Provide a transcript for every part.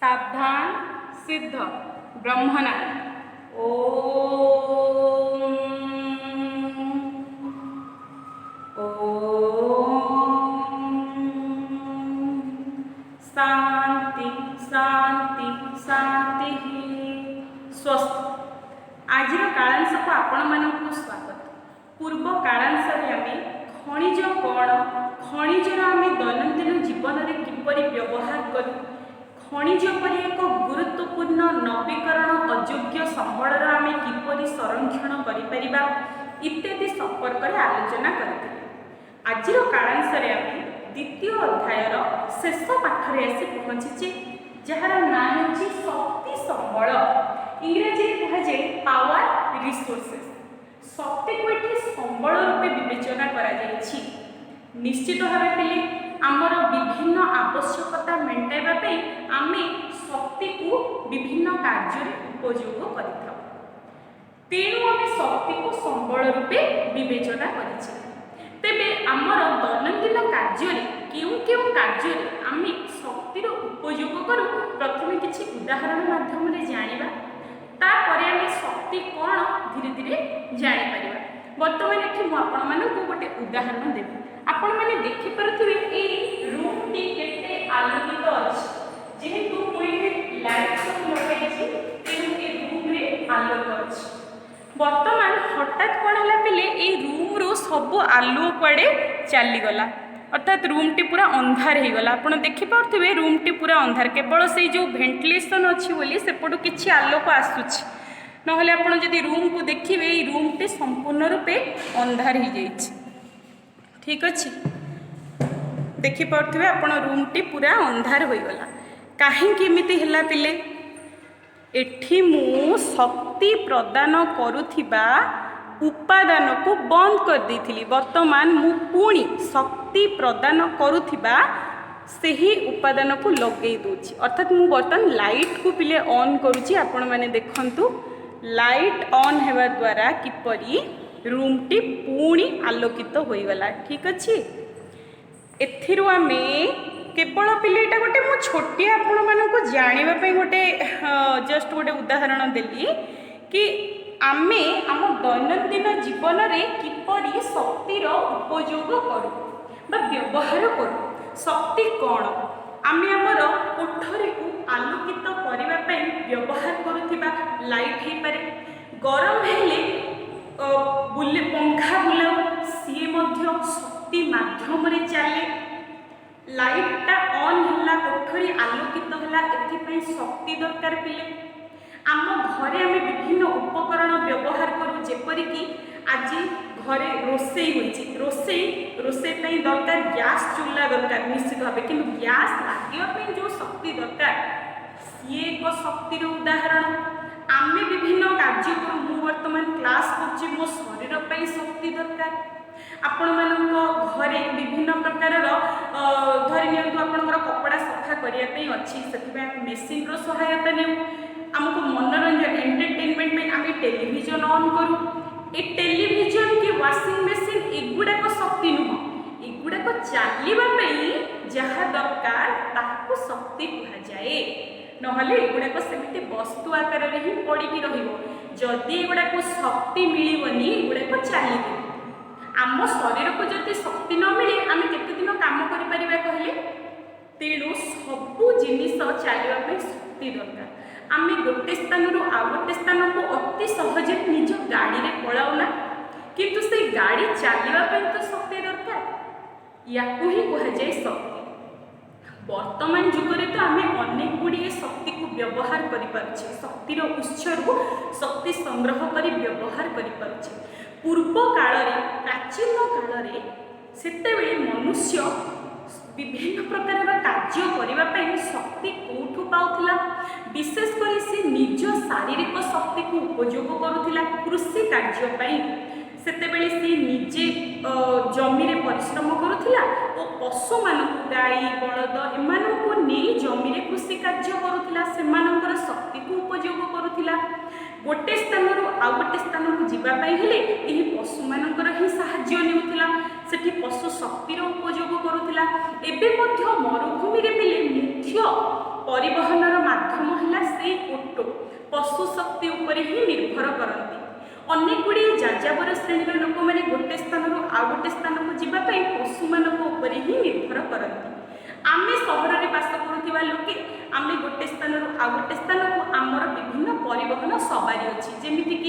सावधान सिद्ध ब्रह्मनाथ ओम ओम शांति शांति शांति स्वस्थ। आज कालांश को आपण मानक स्वागत। पूर्व कालांश आम खनिज कौन खनिजर आम दैनंदिन जीवन में किपरि व्यवहार करूँ, खनिज पर एक गुरुत्वपूर्ण नवीकरण अयोग्य संबलर आम किपरि संरक्षण करिपरिबा इत्यादि संपर्क में आलोचना करते। आज कालांश आम द्वितीय अध्यायर शेष पाठरे आसी पहुँचे जार ना हो शक्ति संबल, इंग्राजी कहुए पावर रिसोर्सेस। शक्ति को ये संबल रूपे विवेचना करा जायछि। निश्चित भाव पे आमर विभिन्न आवश्यकता मेटाइबा आम शक्ति को विभिन्न कार्य उपयोग करिथाउ। तेणु आम शक्ति को संबल रूपे विवेचना करिछि। तेबे आमर दैनंदिन कार्य केउं केउं कार्य आम शक्तिर उपयोग करूँ, प्रथमे किछि उदाहरण माध्यम जानिबा, तापर आम शक्ति कौन धीरे धीरे जानिपर। बर्तमान ये मुझे गोटे उदाहरण देवी। आपण मैंने देखिपे ये रूम टी केते आलोकित अच्छी, जेहेतु मुझे लाइट सब लगे रूम रे आलोक अच्छी। बर्तमान हठात कौन है पे ये रूम रो सब आलुओ कड़े चलीगला, अर्थात रूम टी पूरा अंधार हो गला। आप देखिपे रूम टी पूरा अंधार, केवल से जो भेंटिलेसन अच्छी बोली सेपटू किसी आलोक आसूची, नहले आपण जदि रूम को देखिए ये रूम टी संपूर्ण रूपे अंधार हो जाइए। ठीक अच्छे, देखिपे आपण रूम टी पूरा अंधार हो गला। कहीं एमती है पिले, एठी मु शक्ति प्रदान करुथिबा उपादान को बंद कर देथिली। वर्तमान मु पुणी शक्ति प्रदान करुथिबा सेही उपादान को लगे दूची, अर्थात मु बर्तमान लाइट को पिले ऑन करुची। आपण माने देखंतु लाइट ऑन हेबा द्वारा किपरि रूम टी पुणी आलोकित हो गला। ठीक अच्छे, एथिरु आमे केवल पिले एटा गोटे मु छोटी आपण मानको जानिबा पई गोटे जस्ट गोटे उदाहरण देली कि आमे आम दैनंदिन जीवन में किपरि शक्तिर उपयोग करूँ बा व्यवहार करूँ। शक्ति कौन आम आमर कोठरी को आलोकित करने व्यवहार करुथिबा लाइट हो पारे, गरम हेले बुले पंखा बुलाऊ सी शक्ति माध्यम चले। लाइटा ऑन है कोठरी आलोकित है, एथि शक्ति दरकार पिले। आम घरे आम विभिन्न उपकरण व्यवहार करूँ, जेपरिक आज घरे रोसई होइछि, रोसई दरकार गैस चूल्हा दरकार निश्चित भाव, कि गैस लगे जो शक्ति दरकार सी एक शक्तिर उदाहरण। आम विभिन्न कार्य करूँ, मु वर्तमान क्लास कर मो शरीर पर शक्ति दरकार। आपण मानक घरे विभिन्न प्रकार धरी नियंतु कपड़ा सफा करने अच्छी, से मेसीन रो सहायता नेउ। आमको मनोरंजन एंटरटेनमेंट में आम टेलीविजन ऑन करूँ। ये टेलीविजन की वॉशिंग मशीन एगुड़ाक शक्ति नुह, एगुड़ाक चलवाई जहाँ दरकार ताकू शक्ति कहुए, नहले एगुड़ाक सेमती वस्तु आकार में ही पड़ी रही। एगुड़ाक शक्ति मिलनी एगुड़ाक चलि आम शरीर को जब शक्ति न मिले आम केते दिन काम करें कहले। तेणु सबू जिनिस चलवाई शक्ति दरकार। आम गोटे स्थान रू आ गोटे स्थान को अति सहजे निज गाड़ी में पलाऊना, किंतु से गाड़ी चलवाई तो शक्ति दरकार, या ही कहुए शक्ति। वर्तमान जुगरे तो आम अनेक गुड़िए शक्ति को व्यवहार करें, शक्तिर उत्स शक्ति संग्रह कर व्यवहार करें। पूर्व काल प्राचीन काल सेतेबेले मनुष्य विभिन्न प्रकार कार्य करने शक्ति कौठू पाउथिला, विशेषकर से निज शारीरिक शक्ति को उपयोग करुथिला कृषि कार्य। सेतेबेले से निजे जमी रे परिश्रम करुथिला और पशु मानक गाई बलद एमानंको नहीं जमी रे कृषि कार्य करुथिला, सेमानंकर शक्ति को उपयोग करुथिला। गोटे स्थान रू आ गोटे स्थान को जीवाई हेले यही पशु मानकर ही साहाय्य नेउथिला, सेठी पशु शक्तिर उपयोग करुथिला। एबे मध्य मरुभूमि रे पिले मुख्य परिवहनर उपरे ही निर्भर करती। अनेक गुड़े जाजावर श्रेणी लोक मैंने गोटे स्थान आउ गोटे स्थान को जावाई पशु मान ही निर्भर करती। आमे सहर में बास करुवा लोके आमे गोटे स्थान आउ गोटे स्थान को आमर विभिन्न परिवहन सवारी अच्छी जमीक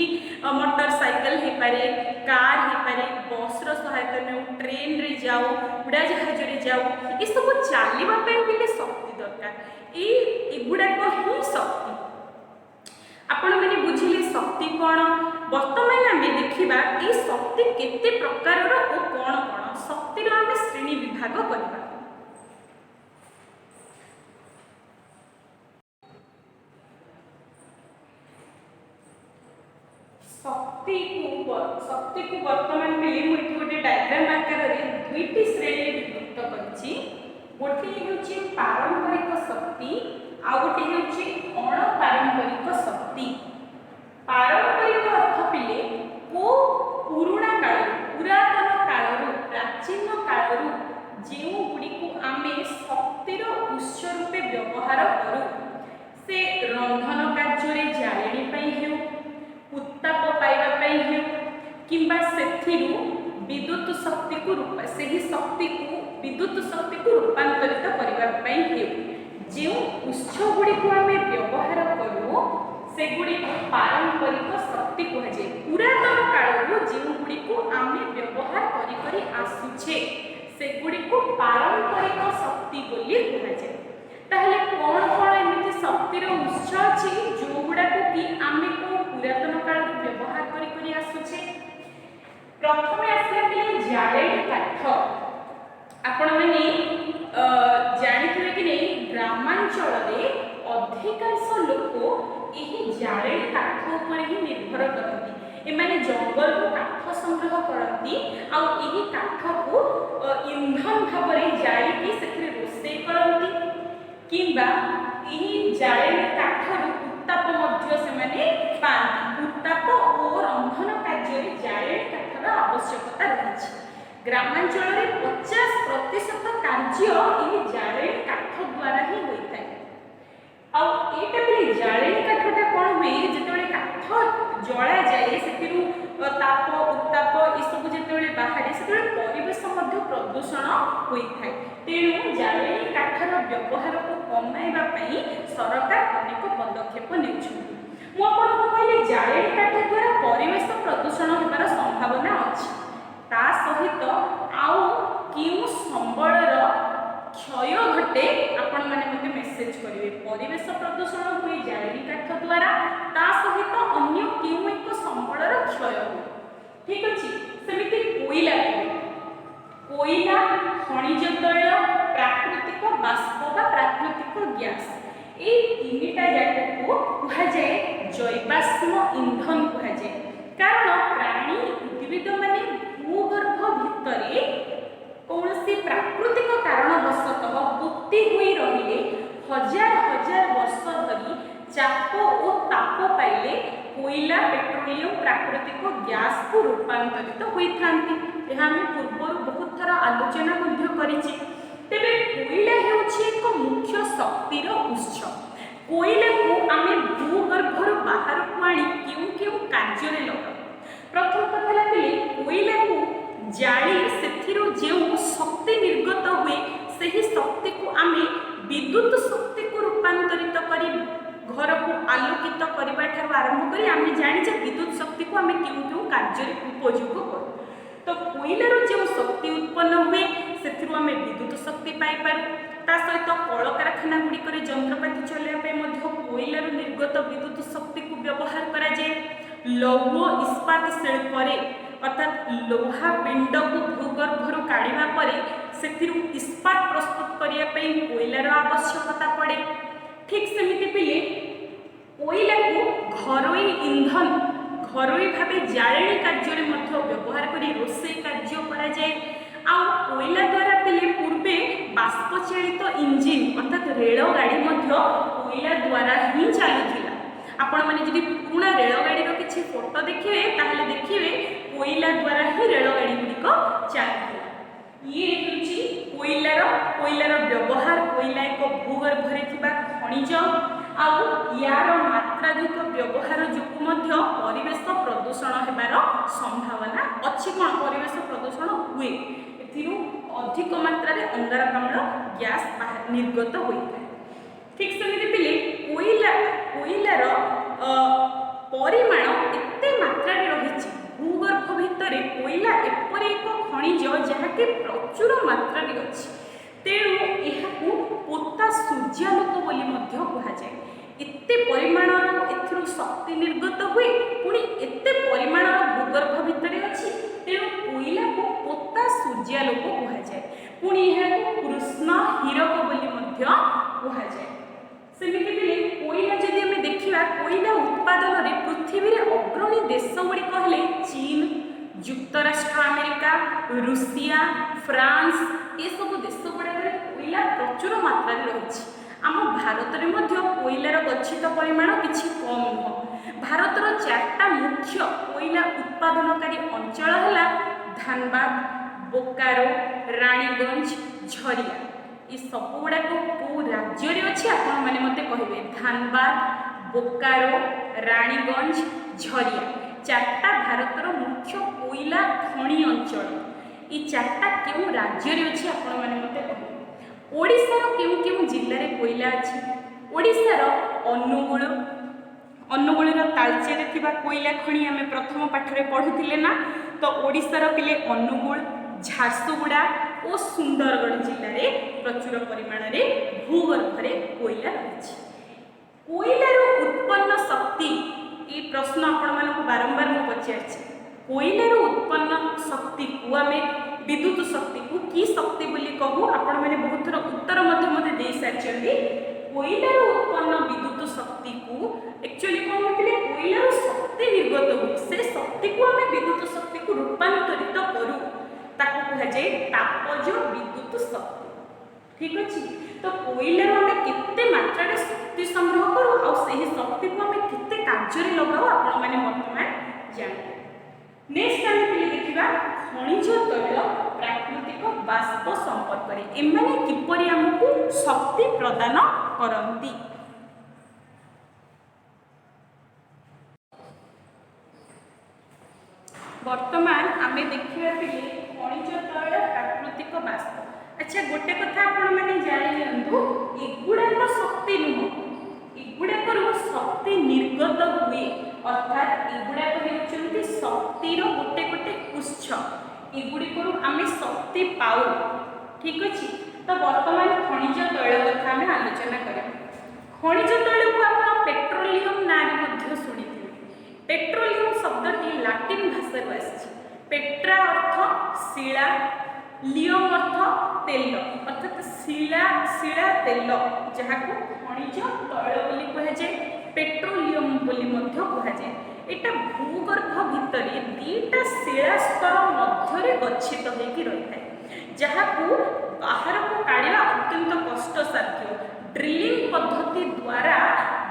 मोटरसाइकेल हो पारे, कार हो पारे, बस सहायता नेउ, ट्रेन रे जाओ, उड़ाजाहाज रे जाओ, ये सब चलवाई भी शक्ति दरकार। एगुड़ाक ही शक्ति। आपण मैंने बुझिले शक्ति कौन। वर्तमान आम देखा ये शक्ति केते प्रकार और कौन कौन शक्तिर आम श्रेणी विभाग करवा। शक्ति को वर्तमान में मुझे गोटे डायग्राम आकार में दुईटी श्रेणी विभक्त करी। गोटे हूँ पारंपरिक शक्ति आ गोटे हूँ अणपारंपरिक शक्ति। पारंपरिक अर्थ पिले को पुराणा काल पुरातन काल प्राचीन काल जो गुड़ी को आम शक्तिर उत्स रूपे व्यवहार करूँ से रंधन कार्य जाड़े हो, उत्ताप पाइबापी हो किंबा सेथिरु विद्युत शक्ति को शक्ति को विद्युत शक्ति को रूपांतरित करने हो जो उत्स गुड़ी को आम व्यवहार करूँ से गुड़ी पारंपरिक शक्ति कहुए। पुरातन काल जो गुड़ी को आम व्यवहार करी आसुचे से गुड़ी को पारंपरिक शक्ति बोली कहुए। ताहले कौन कौन एमती शक्तिर उत्स अच्छी जो गुड़ाक कि आम को पुरातन काल व्यवहार करी आसुचे। प्रथम आसला जाड़े काठ। आपण मैंने जानिथिबे कि नहीं ग्रामांचल अधिकांश लोक यही जाड़े काठ उपर ही निर्भर करती। एमाने जंगल को काठ संग्रह करती आउ यही काठ को ईंधन भाव में जाड़ी से रोषे करती किंबा यही जाड़े काठर उत्ताप से पाती। उत्ताप और रंधन कार्य जाड़े काठर आवश्यकता रही। ग्रामांचल में 50% कार्य यही जाड़े काठ द्वारा ही होता है। जाड़े काठटा कौन हुए जो काठ जला जाए से ताप उत्ताप ये सब जो बाहर से परिवेश प्रदूषण होता है। तेणु जाड़े काठर व्यवहार को कमाइवाई सरकार अनेक पदक्षेप नेउछन्ति। मुझे जाड़े काठ द्वारा परिवेश प्रदूषण होबार संभावना अच्छी। ता सहित आउ क्यों संबलर क्षय घटे आपण मैंने मते मेसेज करेंगे। परिवेश प्रदूषण हुए जाड़े काठ द्वारा ता सहित अन्य क्यों एक संबलर क्षय हुए। ठीक अच्छे सेमती कोईला कोईला खनिज तैल प्राकृतिक बाष्प बा प्राकृतिक गैस ये तीनटा जाक को कहुए जैवाश्म ईंधन कहुए। कारण प्राणी उद्भिद माने भूगर्भ भितर कौन सी प्राकृतिक कारणवशतः पोती हुई रहिले हजार हजार वर्ष धरी चाप और ताप पाइले कोईला पेट्रोलियम प्राकृतिक गैस को रूपांतरित होता। यह आम पूर्व बहुत थर आलोचना करिछि। तेबे कोईला हेउछि एक मुख्य शक्तिर उत्स। कोईला को आम भूगर्भ बाहर को आनी क्यों क्यों कार्य लगा। प्रथम कथा कोईला को जाली से जो शक्ति निर्गत हुए से शक्ति को आम विद्युत शक्ति को रूपांतरित कर घर को आलोकित करने आरंभ कर आम जाने विद्युत शक्ति को आम क्यों क्यों कार्य उपयोग करूँ। तो कोईलार जो शक्ति उत्पन्न हुए से आम विद्युत शक्ति पाइपर। ता सहित कल कारखाना गुड़िक जंत्रपाति चलने कोईलार निर्गत विद्युत शक्ति को व्यवहार करा जाए। लौह इस्पात शिल्प अर्थात लोहा पिंड को भूगर्भ काढ़ा पर से इस्पात प्रस्तुत करने कोईलार आवश्यकता पड़े। ठीक सेमती पिले कोईला को घरोई ईंधन घरोई भाव जाड़े कार्य व्यवहार कर रोषे कार्य कराए। कोईला द्वारा पिले पूर्वे बाष्पचालित इंजिन अर्थात रेल गाड़ी कोईला द्वारा ही चलुला। आपण मैंने जब पुराणा रेलगाड़ी किसी फोटो देखिए ताहले देखिए कोईला द्वारा ही रेलगाड़ी गुड़िक चलता। ये कोईलार व्यवहार कोईला एक भूगर्भ खनिज आउ यार मात्राधिक व्यवहार जोगु मध्य परिवेश प्रदूषण हेबार संभावना अच्छी। कौन परिवेश प्रदूषण हुए एथिरु अधिक मात्रा रे अंगारकाम्ल गैस निर्गत होइଥାଏ। ठीक सेमिति पिले कोइलार परिमाण एते मात्रा रे रहिछि भूगर्भ भितर कोइला एपरि एक खनिज जहाँकि प्रचुर मात्रा रे अछि। तेणु एहाकू पोता सूर्यालोक बोली मध्य कुहाଯାଏ। एते परिमाणर एथिरु शक्ति निर्गत हुए पुणी एते परिमाणर भूगर्भ भितर अछि। तेणु कोइला को पोता सूर्यालोक कुहाଯାଏ। पुणी एहाकू कृष्ण हीरक बोली मध्य कुहाଯାଏ। सेमिति बिले कोइला जदि आमे देखिबा कोइला उत्पादन रे पृथ्वी रे अग्रणी देश गुड़िक हेले चीन, युक्तराष्ट्र अमेरिका, रूसिया, फ्रांस ये सब देश गुड़ाक कोइला प्रचुर मात्रा रही। आम भारत में कोइलार गच्छित परिमाण किसी कम नुह। भारतर 4टा मुख्य कोइला उत्पादनकारी अंचल है धानबाद, बोकारो, रानीगंज, झरिया। ये सब गुड़ाक कौ राज्य अच्छी आपण मैंने मत कहे धानबाद, बोकारो, रानीगंज, झरिया 4टा भारतर मुख्य कोइला खनि अंचल। ये 4टा क्यों राज्य अच्छी आपण मैंने मत कहे। ओडिशार केउं केउं जिल्ला रे कोइला अछि? ओडिशार अनुगुल तालचेर थिबा कोइला खनि आमे प्रथम पाठ रे पढुथिले ना। तो ओडिशार पिले अनुगुल, झारसुगुड़ा और सुंदरगढ़ जिल्ला रे प्रचुर परिमाण रे भूगर्भ रे कोइला रहिछि। कोइलार उत्पन्न शक्ति ये प्रश्न आपण मानकु बारंबार मु पचारछि। कोइलार उत्पन्न शक्ति को आमे विद्युत शक्ति को की शक्ति बोली कहू आपण माने बहुत थर उत्तर मते दे सारछन्ती। कोइलार उत्पन्न विद्युत शक्ति को एक्चुअली कोन होतले कोइलार शक्ति निर्गत हो से शक्ति को आमे विद्युत शक्ति को रूपांतरित करू ताको कहा जाय तापज विद्युत शक्ति। ठीक अछि। तो कोइलार आमे केते मात्रा रे शक्ति संग्रह करू आ सेही शक्ति को आमे केते कार्य रे लगाऊ आपण माने वर्तमान जानि। नेक्स्ट आमे पिले देखिबा खनिज तैल प्राकृतिक बाष्प संपर्क रे एमाने किपरि हमकु शक्ति प्रदान करंती। वर्तमान आमे देखिबा पिले खनिज तैल प्राकृतिक बाष्प। अच्छा गोटे कथा आपण माने जानि नियंतु एगुडा शक्ति नुह एगुडा शक्ति निर्गत हुए अर्थात एगुडा हेउचंती शक्तिर गोटे गोटे उच्च एगुड़िक आमे शक्ति पाऊ। ठीक अच्छे। तो वर्तमान खनिज तैल कथा आमे आलोचना करा। खनिज तैल को आप पेट्रोलियम नाम शुणी। पेट्रोलियम शब्दटी लाटिन भाषा आसी। पेट्रा अर्थ शिला, लियम अर्थ तेल अर्थात शिला तेल जहाँ को खनिज तैल बोली कहा जाए पेट्रोलियम बोली कहा जाए। एटा भूगर्भ भितर दीटा शिला स्तर मध्य गच्छित होकर रही है जहाँ को बाहर को काढ़ा अत्यंत कष्टसाध्य। ड्रिलिंग पद्धति द्वारा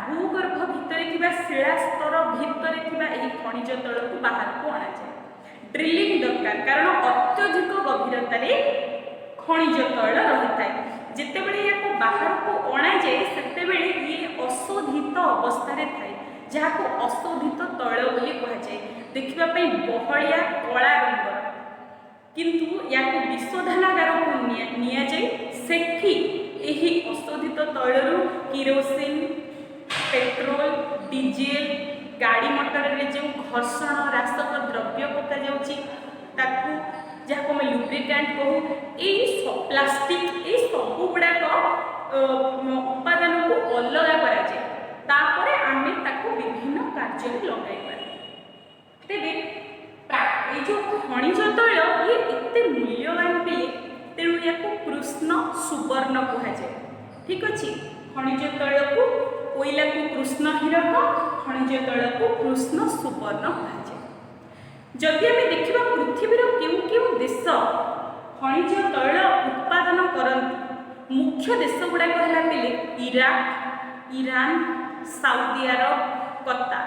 भूगर्भ भितर थिबा शिला स्तर भितर थिबा एही खनिज तैल को बाहर को आना जाए। ड्रिलिंग दरकार कारण अत्यधिक गभीरता रे खनिज तैल रही है। जितेबले या बाहर को अणा जाए सेतेबेले ये अशोधित अवस्था रे थाए जहाँ को अशोधित तैल बोली कहा जाए। देखिबा पई बहलिया कला रंगर किंतु या को विशोधनागार को निया जाए सेठी एही अशोधित तैलरु किरोसिन, पेट्रोल, डीजेल गाड़ी मोटर रे जो घर्षण राशक द्रव्य पका जाउची ताकू जहाँ को मैं लुब्रिकेंट कहूँ ये प्लास्टिक ये सब गुड़ाक उत्पादन को अलग करा जाए तापरे आमे ताकू विभिन्न कार्य में लगाई पारे। तेबे ये जो खनिज तैल ये एते मूल्यवान पिले तेणु या कृष्ण सुवर्ण कहा जाए। ठीक अच्छे। खनिज तैल को कोयला को कृष्ण हीरक खनिज तैल को कृष्ण सुवर्ण कहा जाए। जदि आमे देखिबा पृथ्वीर केउ केउ देश खनिज तैल उत्पादन करती मुख्य देश गुड़ाक है पिले इराक, ईरान, साउदी अरब, कतार।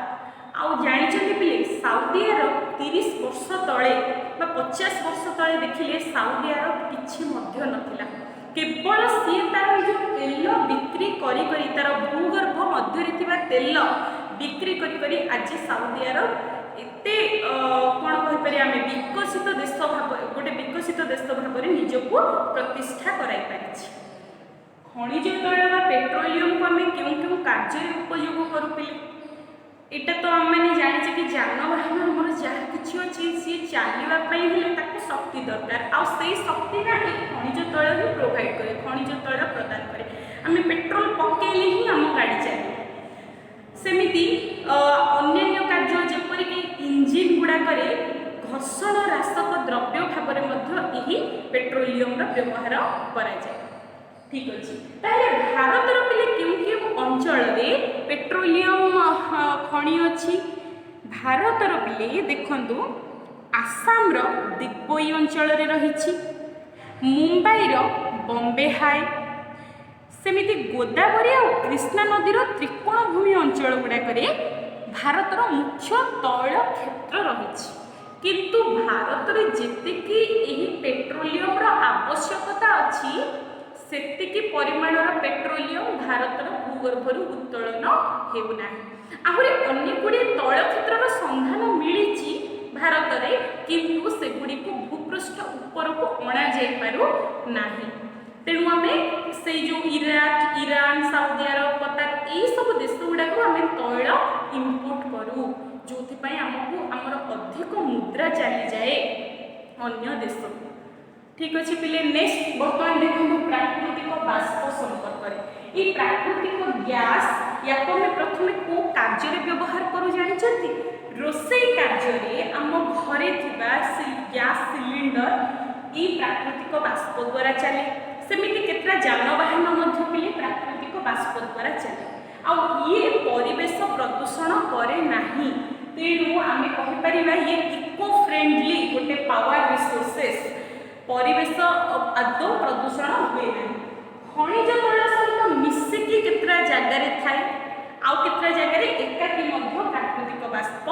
आउ जानी पिले साउदी अरब 30 वर्ष तले 50 वर्ष तले देखिले साउदी अरब किछि मध्य नथिला। केवल सी तार जो तेल बिक्री करी तार भूगर्भ मध्य तेल बिक्री करी आज साउदी अरब एते कौन कहीपर आम विकसित देश भाव गोटे विकसित देश भाव निजक प्रतिष्ठा कराई पारिछि। खनिज तैल बा पेट्रोलियम को आम क्यों क्यों कार्य उपयोग करूँ एटा तो आम मैंने जाने कि जानवाहन आमर जहाँ कि अच्छी सी चलवाई शक्ति दरकार आई शक्ति ना ये खनिज तैल ही प्रोवाइड करे खनिज तैल प्रदान करे आम पेट्रोल पकेले ही आम गाड़ी चले सेमिति अन्य कार्य जेपरिक इंजिन गुड़ाक घर्षण राशक द्रव्य भाव में पेट्रोलियम व्यवहार कराए ठीक अच्छे ताहले भारतर पिले क्यों क्यों अंचल पेट्रोलियम खनि अच्छी भारतर पिले देखंतु आसाम दिग्बोई अंचल रही मुंबई बॉम्बे हाई सेमिति गोदावरी और कृष्णा नदीर त्रिकोणभूमि अंचल गुड़ाक भारतर मुख्य तैल क्षेत्र रही किंतु भारत में जेतिकी एही पेट्रोलियम आवश्यकता अच्छी सेतिकी परिमाणर पेट्रोलियम भारतर भूगर्भर उत्तोलन हेउना आहुरी अन्य गुड़े तैल क्षेत्र संधान मिली भारत में किंतु सेगुड़ी को भूपृष्ठ ऊपर को अणा जाई पारु नाही तेणु आम से जो इराक ईरान साउदी अरब कतार यही सब देश गुड़ाक आम तैल इम्पोर्ट करूँ जो आमको आमर अधिक मुद्रा चली जाए अन्य देश ठीक अच्छे पिले नेक्स्ट बर्तमान देखो प्राकृतिक बाष्प संपर्क ये प्राकृतिक गैस या प्रथम को कार्य व्यवहार करू जानी रोसई कार्य आम घरे गैस सिलिंडर ये प्राकृतिक बाष्प द्वारा चले सेमिति केतरा जानवाहन पिले प्राकृतिक बाष्प द्वारा चले आ ये परिवेश प्रदूषण करे नाही तेणु आम कहीपर ये इको फ्रेंडली गोटे पावर रिसोर्सेस परिवेश आदौ प्रदूषण हुए ना खनिज तैल सहित मिसिकी केतरा जगार थाए आउ केतरा जगार एकाकी प्राकृतिक बाष्प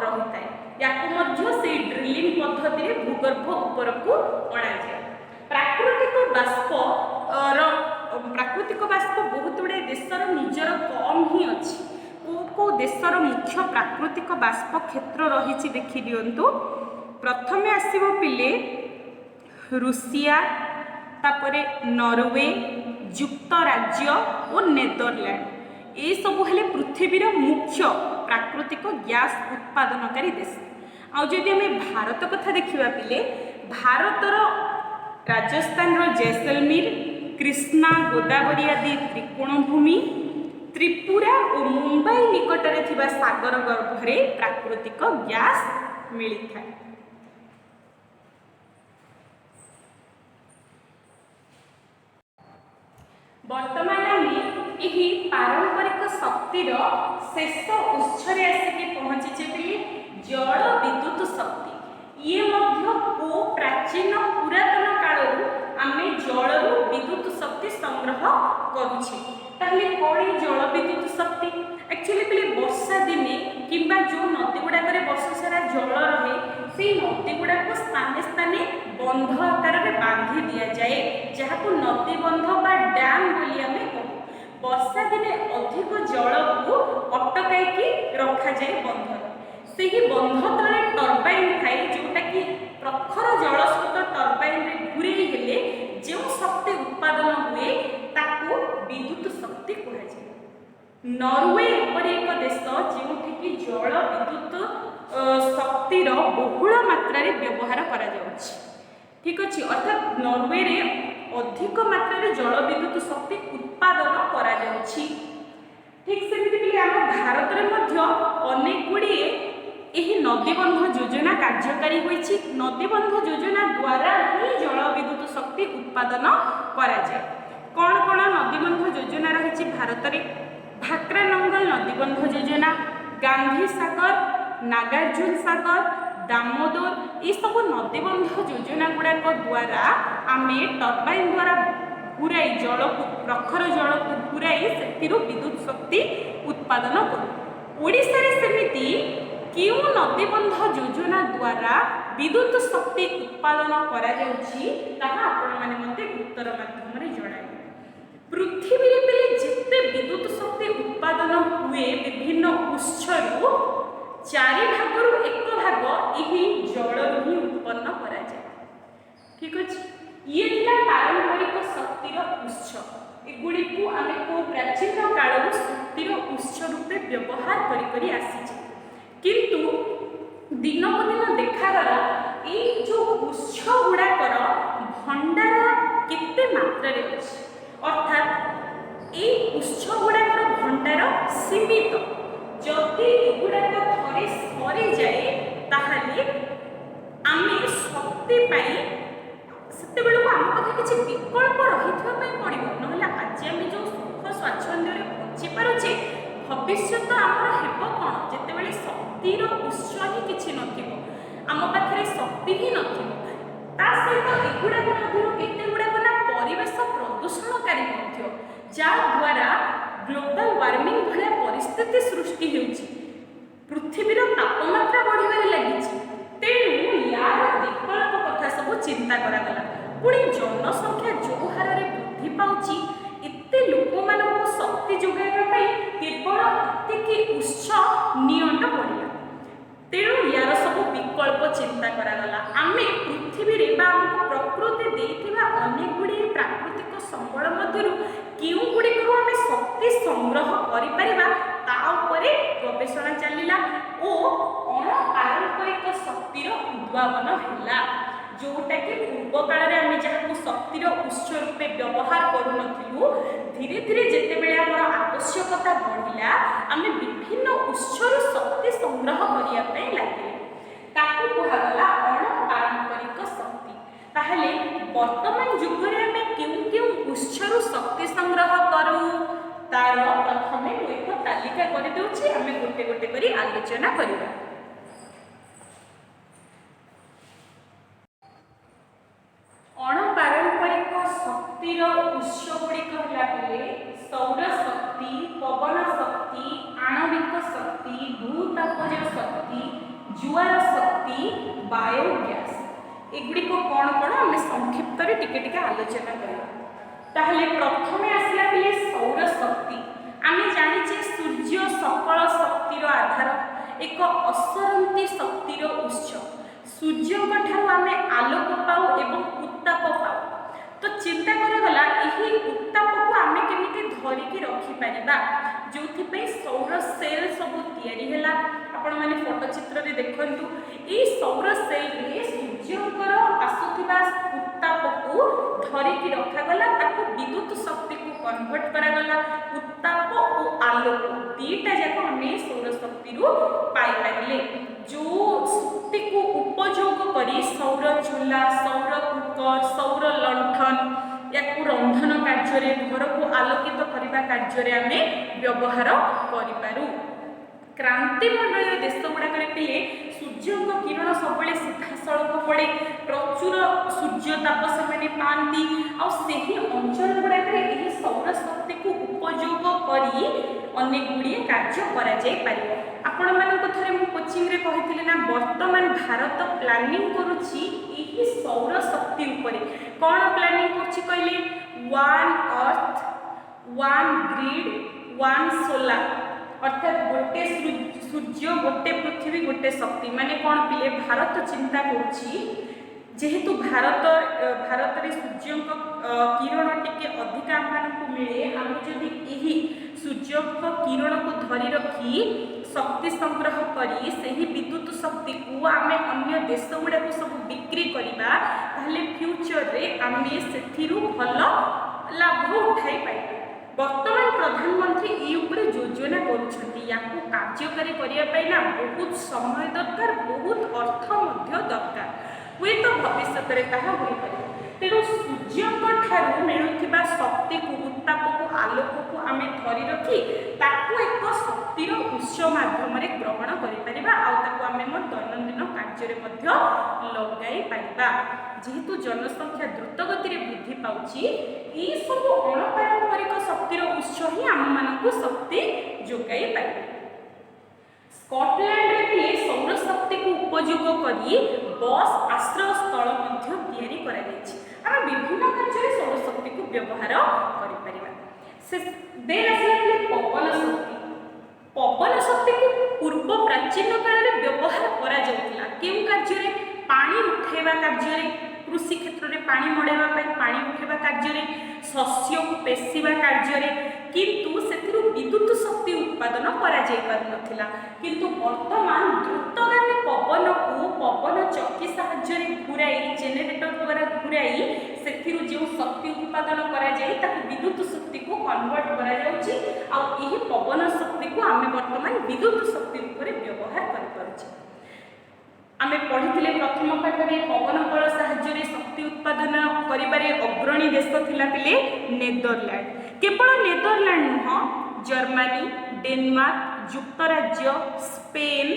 रही थाए या से ड्रिलिंग पद्धति भूगर्भ ऊपर को अणा जाए प्राकृतिक बाष्प बहुत गुड़े देशर निजर कम ही अच्छी को देशर मुख्य प्राकृतिक बाष्प क्षेत्र रही देखी दिंतु प्रथमे आसव पिले रूसिया तापरे नॉर्वे युक्तराज्य और नेदरलैंड ये सब हेले पृथ्वीर मुख्य प्राकृतिक गैस उत्पादनकारी देश आदि आम भारत कथा देखा पिले भारतर राजस्थान जैसलमेर कृष्णा गोदावरी आदि त्रिकोणभूमि त्रिपुरा और मुंबई निकटरे थिबा सागर गर्भरे प्राकृतिक गैस मिलता है। वर्तमान आम यही पारंपरिक शक्तिर शेष उत्स आसिक पहुँचे जल विद्युत शक्ति ये को प्राचीन पुरातन कालू आम जलू विद्युत शक्ति संग्रह करुछे ताहले कौन जल विद्युत शक्ति एक्चुअली पे वर्षा दिने किंबा जो नदी गुड़ाक वर्ष सारा जल रहे से नदी गुड़ाक स्थाने स्थाने बंध आकार में बांधी दि जाए जहाँ को नदी बंध बा डैम बोली आम कहू वर्षा दिने अधिक जल को अटकाई रखा जाए बंध से ही बंध तले टर्बाइन थाए जोटा कि प्रखर जलस्रोत टर्बाइन घूरे हेले जो शक्ति उत्पादन हुए ताको विद्युत शक्ति कहुए नॉर्वे पर एक देश जो जल विद्युत शक्तिर बहुल मात्रा व्यवहार करा ठीक अच्छे अर्थात नॉर्वे रे अधिक मात्रा जल विद्युत शक्ति उत्पादन करा ठीक सेमती आम भारत में अनेक गुड़िए यही नदीबंध योजना कार्यकारी होइछि नदीबंध योजना द्वारा ही जल विद्युत शक्ति उत्पादन करा जाए कौन कौन नदीबंध योजना रही भारत में भाक्रानंगल नदीबंध योजना गांधी सागर नागार्जुन सागर दामोदर ये सब नदीबंध योजना गुड़ाक द्वारा आम टर्बाइन द्वारा घूराई जल को प्रखर जल को घूराई से विद्युत शक्ति उत्पादन करूँ ओडिशा रे सेमिति क्यों नदीबंध योजना द्वारा विद्युत शक्ति उत्पादन करा जाउछि ताहा आपण माने मते उत्तर माध्यम रे जणाई पृथ्वी रे जिते विद्युत शक्ति उत्पादन हुए विभिन्न उत्सरू 4 भाग 1 भाग यही जल ही उत्पन्न करा जाए। ठीक अच्छे, ये था पारंपरिक शक्तिर उत्स। एगुड़ी को आम को प्राचीन काल शक्तिर उत्स रूपे व्यवहार करी आसी, किंतु दिन को दिन देखागला ये जो उत्स गुड़ाकर भंडार केते मात्रा अच्छे, अर्थात ये उत्स गुड़ाकर भंडार सीमित। जदि एगुड़ाक थे सरी जाए ताहले आम शक्ति से आम पाखे किसी विकल्प रही पड़ो, ना आज आम जो सुख स्वाच्छंद्य बची पारे भविष्य आमर हेब कौन जिते शक्तिर उत्स ही किसी नम पाखे शक्ति ही नसत एगुड़ाक केते गुड़ाक ना परिवेश प्रदूषणकारी जद्वारा ग्लोबल वार्मिंग भाया परिस्थिति सृष्टि होउछि, पृथ्वीर तापमात्रा बढ़िबार लगी। तेणु यार विकल्प कथा सब चिंता करागला। पुणी जनसंख्या जो हार वृद्धि पाउछि एते लोक मानक शक्ति जोगाइबा केवल एतिकी उत्स नियंट पड़िला। तेणु यार सब विकल्प चिंता करागला। आमे पृथ्वी रे बा प्रकृति देइथिबा अनेक गुडी प्राकृतिक संबल मध्यरु केउ गुडी को आमे शक्ति संग्रह करि परिबा ता उपरे गवेषणा चलिला ओ अण पारंपरिक शक्तिर उद्भावन हैला, जोटा कि पूर्व काल रे आमे जहां शक्तिर उत्स रूपे व्यवहार करू नथिलु, धीरे धीरे जेते बेले हमर आवश्यकता बढ़िला आमे विभिन्न उत्सरु शक्ति संग्रह करिया पे लागिले, ताकू कुहागला अण पारंपरिक शक्ति। ताहले वर्तमान युग रे आमे केउ केउ उत्सरु शक्ति संग्रह करू तार प्रथमे एक तालिका कर देउछि, आमे गोटे गोटे करी आलोचना करिबा। अण पारंपरिक शक्तिर उत्स गुड़िक है सौर शक्ति, पवन शक्ति, आणविक शक्ति, भूतापज शक्ति, जुआर शक्ति, बायोगैस। एगुड़िक कौन कौन आम संक्षिप्त टिके आलोचना करिबा। ताहले प्रथमे आसला बेले सौर शक्ति। आम जानिचे सूर्य सकल शक्तिर आधार, एक असरंती शक्तिर उत्स। सूर्य ठारू आम आलोक पाऊ एवं उत्ताप पाऊ, तो चिंता करागला यही उत्ताप को आम केमिति धरिकी रखिपारिबा, जो सौर सेल सब तैयारी हैला। आपण माने फोटो चित्र रे देखंतु ए सौर सेल रे सूर्यकर आसुथिबा उत्ताप को धरिकी रखागला, ताको विद्युत शक्ति को कन्वर्ट करागला। उत्ताप और आलोक दीटा जाक आम सौर शक्ति पाई पारिले, जो शक्ति को उपयोग करी सौर चूल्हा, सौर कुकर, सौर लंठन या रंधन कार्य घर को आलोकित करने कार्य आम व्यवहार करूँ। क्रांति मंडल देश गुड़ाक सूर्य किरण सब सीधा सड़क पड़े, प्रचुर सूर्यताप से पाती अंचल गुड़ाक सौर शक्ति को उपयोग करी अनेक गुड़िए कार्य कर। आपण मानक थरे मु कोचिंग रे कहिथिले ना, वर्तमान भारत प्लानिंग करूची सौर शक्ति उपरे। कौन प्लानिंग करूची कहले? One earth, one grid, one solar, अर्थात गोटे सूर्य, गोटे पृथ्वी, गोटे शक्ति। माने कौन पिले भारत चिंता करूची जेहेतु भारत रे सूर्य किरण टिके अधिक आम मिले, आम जदि यही सूर्य किरण को धरी रखी शक्ति संग्रह करी सही विद्युत शक्ति को आम अन्य देश गुड़ा को सब बिक्री करवा, ताहले फ्यूचर रे आम से भल लाभ उठाई पाइबा। वर्तमान प्रधानमंत्री ये योजना करुछंती, याकू कार्यकारी करने ना बहुत समय दरकार, बहुत अर्थ दरकार, हुए तो भविष्य में ताहा होई पारे। तेणु सूर्य ठारू मिलुथिबा शक्ति को, उत्ताप को, आलोक को आम धरी रखी ताकू एक शक्तिर उत्स माध्यम ग्रहण करिपरिबा, आम दैनंदिन कार्य लगाई पारिबा। जेहेतु जनसंख्या द्रुत गति वृद्धि पाउछि, ये सब अणपारंपरिक शक्तिर उत्स ही आम मानकु शक्ति जोगाई पारिबा। स्कॉटलैंड रे सौर शक्ति को उपयोग करी बस आश्रय स्थल तैयारी करा जायछि। आम विभिन्न कार्य सौर शक्ति को व्यवहार करि परिबा। से देन आसले पवन शक्ति। उठेबा कार्य, कृषि क्षेत्र में पानी मड़ेबा पानी उठेबा कार्य, शस्य को पेशिबा कार्य, किंतु से विद्युत शक्ति उत्पादन करा जाय पार नथिला। किंतु वर्तमान द्रुतगामी पवन को पवन चक्की साहाय्य घुराई जेनेरेटर द्वारा घुराई से जो शक्ति उत्पादन करा जाय ताकू विद्युत शक्ति को कन्वर्ट करा जाउची आ एही पवन शक्ति को आमे वर्तमान विद्युत शक्ति ऊपर व्यवहार कर पारुछे। आमे पढ़िथिले प्रथम पाठरे पवन कल साहाय्य शक्ति उत्पादन करिबारे अग्रणी देश थिला पिले नेदरलैंड। केवल नेदरलैंड नुह, जर्मनी, डेनमार्क, युक्तराज्य, स्पेन,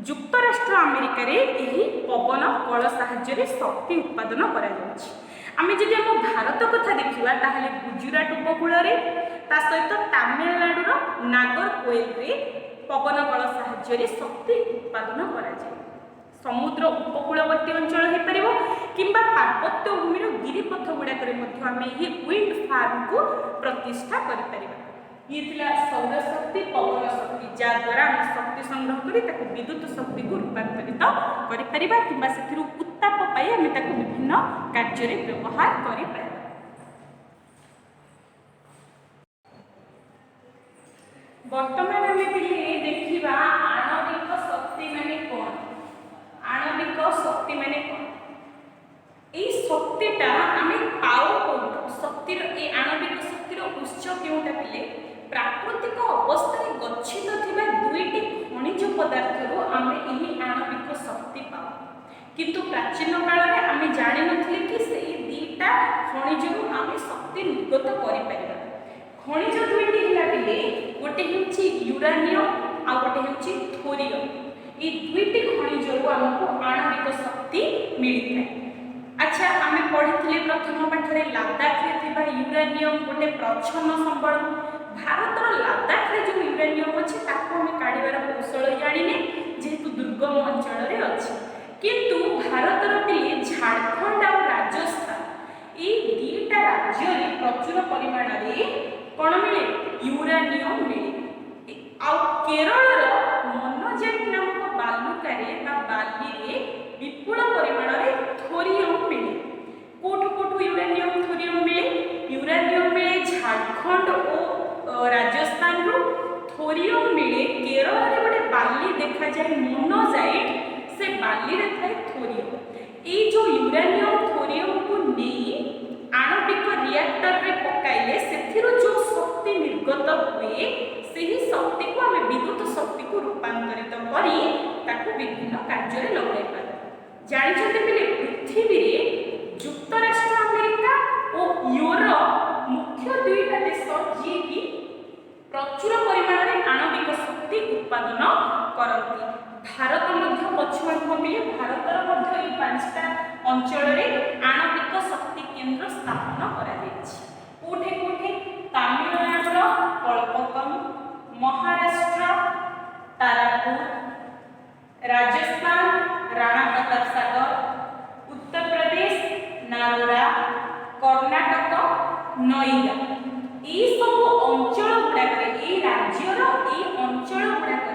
युक्तराष्ट्र अमेरिका रे एही पवन कल साहाय्य शक्ति उत्पादन करा जाउछि। आमे जदि हम भारत कथा देखिबा ताहले गुजरात उपकूल रे ता सहित तमिलनाडु रो नागरकोइल रे पवन कल साहाय्य शक्ति उत्पादन करा जाय। समुद्र उपकूलवर्ती अंचल हो पार कि पार्वत्य भूमि गिरिपथ गुड़ाक विंड फार्म को प्रतिष्ठा कर ये सौर शक्ति पवन शक्ति जहाद्वारा हम शक्ति संग्रह कर विद्युत शक्ति को रूपांतरित कर उत्ताप पाई आम विभिन्न कार्य व्यवहार कर। वर्तमान आम देखा आणविक शक्ति माने कौन, आणविक शक्ति माने कौन, ये शक्तिटा आम पाओ शक्तिर ए आणविक शक्तिर उत्स केउटा पिले प्राकृतिक अवस्था गच्छित थिबा दुईटी खनिज पदार्थरो आम एही आणविक शक्ति पाओ। किंतु प्राचीन काल में आम जानि नथिले कि से दीटा खनिजरु आम शक्ति निर्गत करि परिबा। खनिज दुईटी हिला पिले गोटे हेउची यूरानियम आ गोटे हेउची थोरियम। ये दुईटी खनिजरु आमको आणविक शक्ति मिलता है। अच्छा आम पढ़ी प्रथम पाठरे लद्दाख रे थिबा यूरानियम गोटे प्रच्छन्न संबल। भारतर लद्दाख रे जो यूरानियम अछि ताको हम काढिबार कौशल जानिने जेहेतु दुर्गम अंचल रे अछि। किंतु भारतर पिले झारखंड और राजस्थान ये दीटा राज्य रे प्रचुर परिमाण रे कोन मिले यूरानियम मिले। आ केरल रो मोनोजैट नामक बालुकारे बा बाली रे विपुल परिमाण रे थोरियम मिले। कोठु कोठु यूरानियम थोरियम मिले, यूरानियम मिले झारखंड और राजस्थान रो, थोरियम मिले केरल रे गोटे बाली देखा जाए मोनोजाइट से बाली रे थाए थोरियम। ए जो यूरानियम थोरियम को नहीं आणविक रिएक्टर रे पकाइले सेथिरो जो शक्ति निर्गत हुए सही शक्ति को आम विद्युत शक्ति को रूपांतरित करी ताकू विभिन्न कार्य रे लगाई पार। जानते पिले पृथ्वी रे युक्तराष्ट्र अमेरिका और यूरोप मुख्य दुईटा देश जी की प्रचुर परिमाण में आणविक शक्ति उत्पादन करती। भारत मध्य पछुआ मिले भारतर मध्य ये पांचटा अंचल रे आणविक शक्ति केंद्र स्थापन करा जायछि। कोठे कोठे तमिलनाडु कल्पकम, महाराष्ट्र तारापुर, राजस्थान राणा प्रताप सागर, उत्तर प्रदेश नारोरा, कर्नाटक नईरा। ये सब अंचल गुड़ाक राज्यर ये अंचल गुड़ाक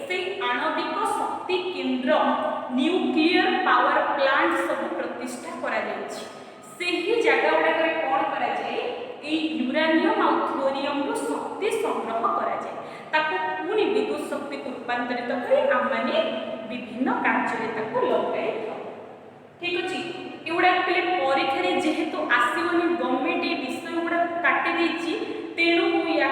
से आणविक शक्ति केंद्र न्यूक्लियर पावर प्लांट सब प्रतिष्ठा करा जायछि। सेही जगह गुड़ाक कौन करा जाए ये यूरानियम और थोरियम रो शक्ति संग्रह करा जाए ताको पुणी विद्युत शक्ति को रूपांतरित कर आम माने विभिन्न कार्य लगाए। ठीक अच्छे एगुड़ा पे परीक्षा जेहेतु आसवनी गवर्नमेंट ये विषय गुड़ा काटी देछि तेणु या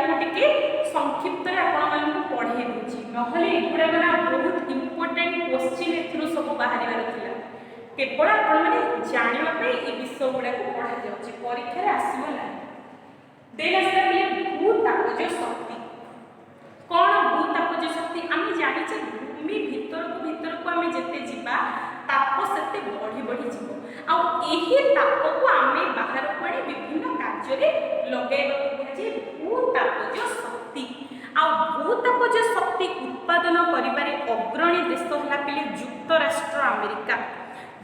संक्षिप्त आपको पढ़े दूसरी ना बहुत इंपोर्टेंट क्वेश्चन ए सब बाहर केवल आपने जानवाई ये विषय गुड़ा पढ़ा जाऊँगी परीक्षा आसगला। देन आसला भूतापज शक्ति कौन भूतापज शक्ति आम जाचे भूमि भितर को आम जिते जा ताप से बढ़ी बढ़ी जी ताप को आम बाहर को आनी विभिन्न कार्य लगे भूतापज शक्ति। भूतापज शक्ति उत्पादन करिबारे अग्रणी देश है पिले युक्तराष्ट्र अमेरिका।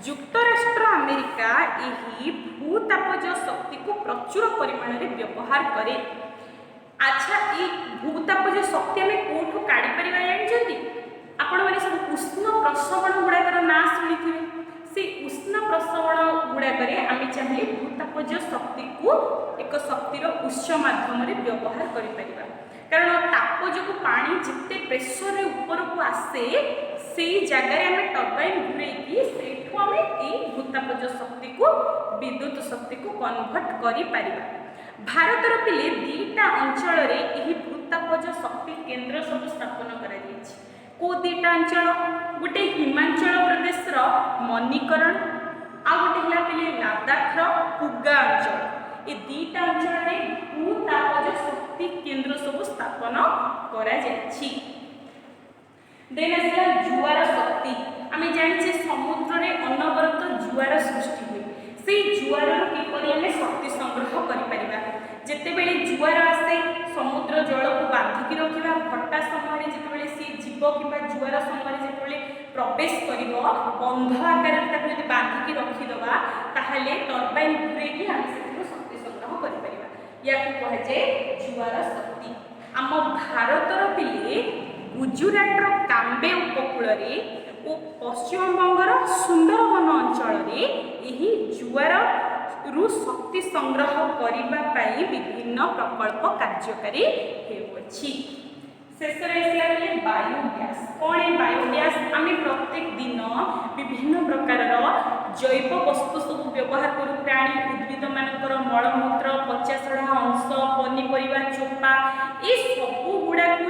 युक्तराष्ट्र अमेरिका यही भूतापज शक्ति को प्रचुर परिमाण में व्यवहार करे। अच्छा ये भूतापज शक्ति आम कौटू काढ़ी पार जानते आपण मैंने सब उष्ण प्रसवण गुड़ाकर ना शुणी से ଶକ୍तिर उत्स माध्यम व्यवहार करिपरिबा। कारण ताप जो पानी जिते प्रेसर ऊपर को आसे से जगह आम टर्बाइन घूरेकी सेठू आम भूतापज शक्ति को विद्युत शक्ति को कन्वर्ट करिपरिबा। भारतर पिले दीटा अंचल भूतापज शक्ति केन्द्र सब स्थापन करा जायछि। को दीटा अंचल गोटे हिमाचल प्रदेश मणिकरण आ गोटे है पिले लद्दाख पुगा अंचल। ये दीटा अंचल भूतापज शक्ति केन्द्र सब स्थापन करा जायछि। देन आसला जुआर शक्ति। आम जाने समुद्र में अनवरत जुआर सृष्टि हुए से जुआर किपरि आम शक्ति संग्रह करिपरिबा। जेतेबेले जुआर आसे समुद्र जल को बांधिकी रखिबा फटा समय जेतेबेले सी जीव किबा जुआर समय जेतेबेले प्रवेश करिवो बंध आकार ताको जदि बांधिकी रखिदबा ताहले टर्बाइन घुरेकी आम सेठु शक्ति संग्रह करिपरिबा। याकु कहे जे जुआर शक्ति। आम भारतर पिले गुजरातर काम्बे उपकूल और पश्चिम बंगर सुंदरवन अंचल यही जुआर रु शक्ति संग्रह करने विभिन्न प्रकल्प कार्यकारी होउछि। शेष बायोगैस। कौन है बायोगैस? आम प्रत्येक दिन विभिन्न प्रकार जैव वस्तु सब व्यवहार करूँ। प्राणी उद्भिद मानकर मलमूत्र पचासढ़ा अंश पनीपरिया चोपा ये सबुगुड़ाक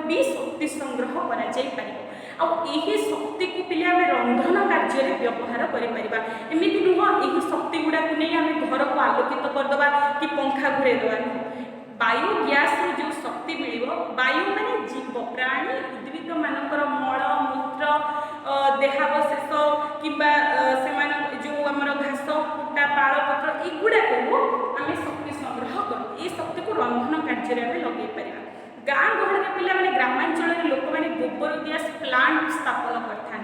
भी शक्ति संग्रह करी शक्ति को पिले आम रंधन कार्य व्यवहार करमती नुह यही शक्ति गुड़ाक नहीं आम घर को आलोकित करदे कि पंखा घूरेदवा नुह। बायोगैस जो शक्ति मिल वायु माने जीव प्राणी उद्भिद मानकर मल मूत्र देहावशेष किंबा जो आम घास कुटा पाल पत्र युड़ाक आम शक्ति संग्रह करूँ। ये शक्ति को रंधन कार्य में लगे पार। गाँ गहल पे ग्रामांचल लोक मैंने गोबर गैस प्लांट स्थापन करते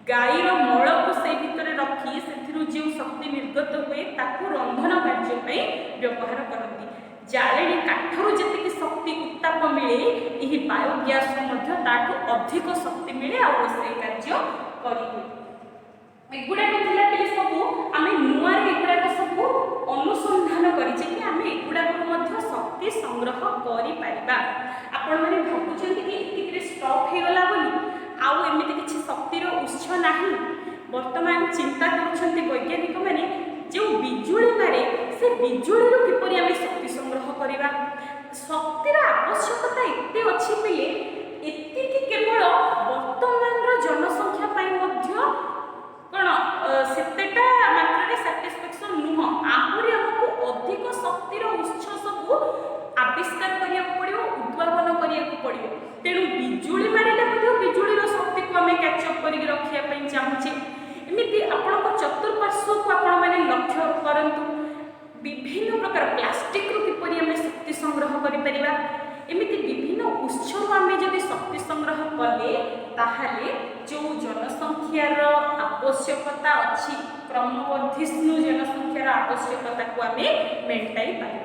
गाईर मल को से भितर रखी से जो शक्ति निर्गत हुए ताकू रंधन कार्य व्यवहार करती। जाले काठर जी शक्ति उत्ताप मिले यही बायोगैस अधिक शक्ति मिले आ रोषे कार्य करेगुड़ाक सब आम नुआ एगुड़ाक सब अनुसंधान करें शक्ति संग्रह करिपरिबा। आपण मैंने भावुं कि स्टॉप हो गला आउ एमती किसी शक्तिर उत्स नहीं। वर्तमान चिंता कर वैज्ञानिक मैंने जो बिजुली मारे से बिजुली किपरि आम शक्ति संग्रह करवा। शक्तिर आवश्यकता एते अच्छी पिले एतिकी केवल वर्तमान जनसंख्या कौन सेतेटा मात्रा साटिस्फैक्शन नुह आहरी आमको अधिक शक्तिर उत्स सब आविष्कार करिया पड़ियो उद्भावन करिया पड़ियो। तेणु बिजुली मारिले बिजुलीर शक्ति को आम कैचअप करके रखा चाहूँचे। एमती आपण चतुर्पार्श्व को आपण मैंने लक्ष्य करंतु विभिन्न प्रकार प्लास्टिक रु किपरि आम शक्ति संग्रह करिपरिबा। एमती विभिन्न उत्स आम जदि शक्ति संग्रह कले ताहले जो जनसंख्यार आवश्यकता अच्छी क्रमवर्धिष्णु जनसंख्यार आवश्यकता को आम मेटाई पार।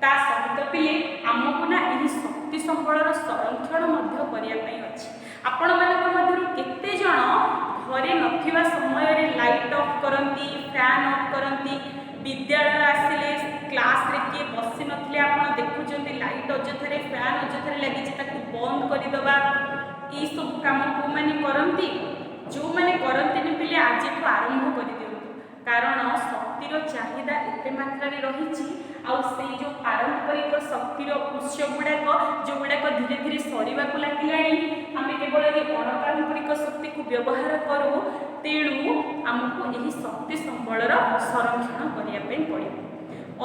ता सहित पिले आमको ना यही शक्ति संबलर संरक्षण करने अच्छी। आपण मानक केते जण घरे नथिबा समय रे लाइट ऑफ करंती फैन ऑफ करंती विद्यालय आसिले क्लास रे किए बसी नथिले आपण देखुचंती लाइट अजथरे फैन अजथरे लगी ताकू बंद कर दबा। ई सब काम को माने करंती जो माने करंती पिले आज को आरंभ कर दियंतु। कारण शक्तिर चाहिदा एते मात्रा रे रहिछि आ से जो पारंपरिक शक्तिर उत्स गुड़ाक जो गुड़ाक धीरे धीरे सरीवा को लागिलाणी आम केवल अणपारंपरिक शक्ति को व्यवहार करूँ। तेणु आमको यही शक्ति संबलर संरक्षण करने पड़ो।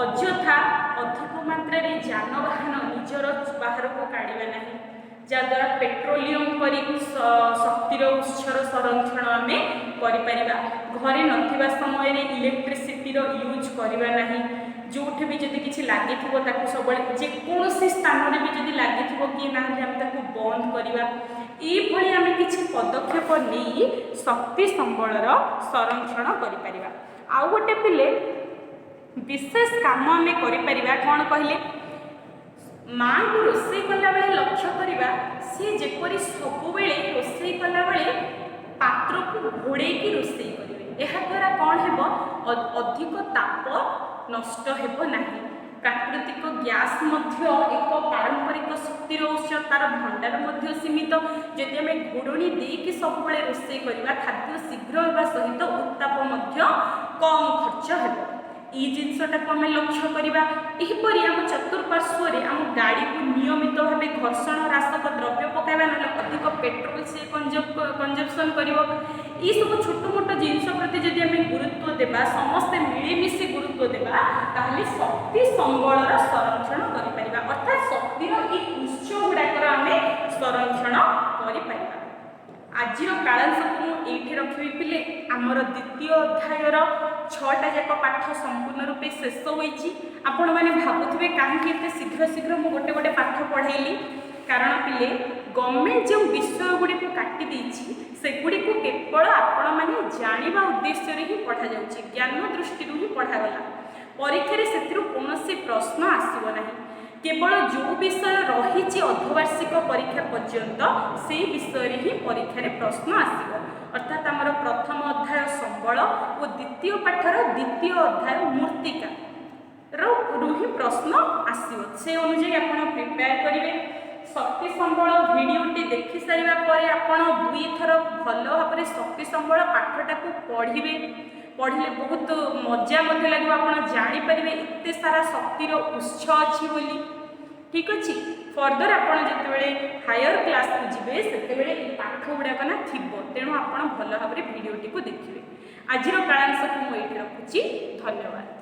अଯଥା अधिक मात्रा जानवाहन निजर बाहर को काढ़ा ना जद्वारा पेट्रोलियम करी शक्तिर उत्सर संरक्षण आम कर घरे नथिबा समय इलेक्ट्रिसिटी यूज करवा ना। जोठे भी जदि किसी लगी सब जेकोसी स्थान में भी जदि लगी किए ना बंद करवा। ये आम किसी पदक्षेप नहीं शक्ति संबलर संरक्षण करिपरिबा। आउ गोटे पिले विशेष काम आम करिपरिबा कौन कहले माँ को रोषे कला बेले लक्ष्य करवा सी जेपरी सब बेले रोषे कला बेले पात्र को घोड़े रोषे करेंगे। यह द्वारा कौन है अधिक ताप नष्ट हेबो नाही। प्राकृतिक गैस मध्य एक पारंपरिक शक्तिर उत्स, तार भंडार मध्य सीमित। जदि आम घोड़णी देकी सब रोषे करवा खाद्य शीघ्र होगा सहित उत्ताप मध्य कम खर्च हेबो। ई जिनसटा को आम लक्ष्य करवा। एहीपरि आम चतुर्पार्श्व आम गाड़ी को नियमित भाव घर्षण राशक द्रव्य पकाइबा ना अधिक पेट्रोल से कंजप्शन कर सब छोट मोट जिनस प्रति जदि आम गुरुत्व देबा, समस्ते मिलीमिशि गुरुत्व देबा, ताहले शक्ति संबलर संरक्षण करिपारिबा। अर्थात शक्तिर ई उत्स गुड़ाकर आम संरक्षण करिपारिबा। आजिर कालांश को ये रखी पिले आमर द्वितीय अध्यायर 6टा जाक पाठ संपूर्ण रूपे शेष होईची। आपण माने भाबुथिबे काहे एते शीघ्र शीघ्र मु गोटे गोटे पाठ पढ़ाइली, कारण पिले गवर्नमेंट जो विषय गुड़ी को काटी देछि सेगुड़ी को केवल आपण माने जानिबा उद्देश्य रे ही पढ़ा जाउछि, ज्ञान दृष्टि ही पढ़ा गला। परीक्षा रे सेतिरु कोनोसी प्रश्न आसीबो नाही, केवल जो विषय रही अर्धवार्षिक परीक्षा पर्यंत से विषय ही परीक्षा रे प्रश्न आसीबो। अर्थात आमर प्रथम अध्याय संबल और द्वितीय पाठर द्वितीय अध्याय मूर्तिका ही प्रश्न आसीबो। से अनुसार आपण प्रिपेयर करिवे। शक्ति संबल भिडियोटी देखि सारिबा परे आपण दुई थर भल भाव शक्ति संबल पाठटा को पढ़िबे। पढ़िले बहुत मजा मत लगे, आप जानीपारे एत सारा शक्तिर उत्स अच्छी बोली। ठीक अच्छे। फर्दर आपड़ जो हायर क्लास को जी से पाठ गुड़ाक ना थी, तेणु आप भल भाव भिडियोटी को देखिए। आज कालांश को मुझे रखुच्छी। धन्यवाद।